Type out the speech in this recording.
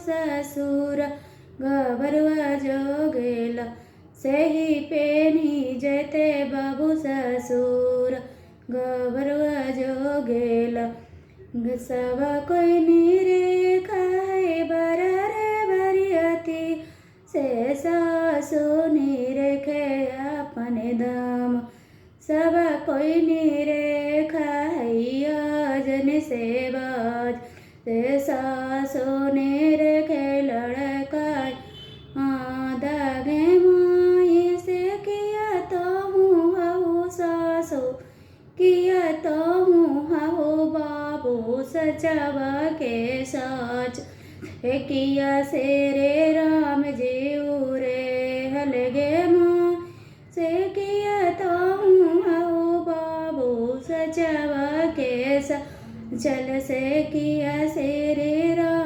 ससुर गबरुआ जो गेला सही पेनी जयते बाबू ससुर गबरुआ जो गेला सब कोई नीरे खाए बर रे बरियती से सासु नीरे खे अपने दाम सब कोई नीरे खाइया जन से बाज से सासु नीरे खे लड़काय दागे माई से किया तो हूँ हाउ सासु किया तो हूँ हाउ बाबू सचवा के साच किया से रे राम जी रे हलगे माँ से किया तो हूँ हाउ बाबू सचवा के साच चल से किया से रे राम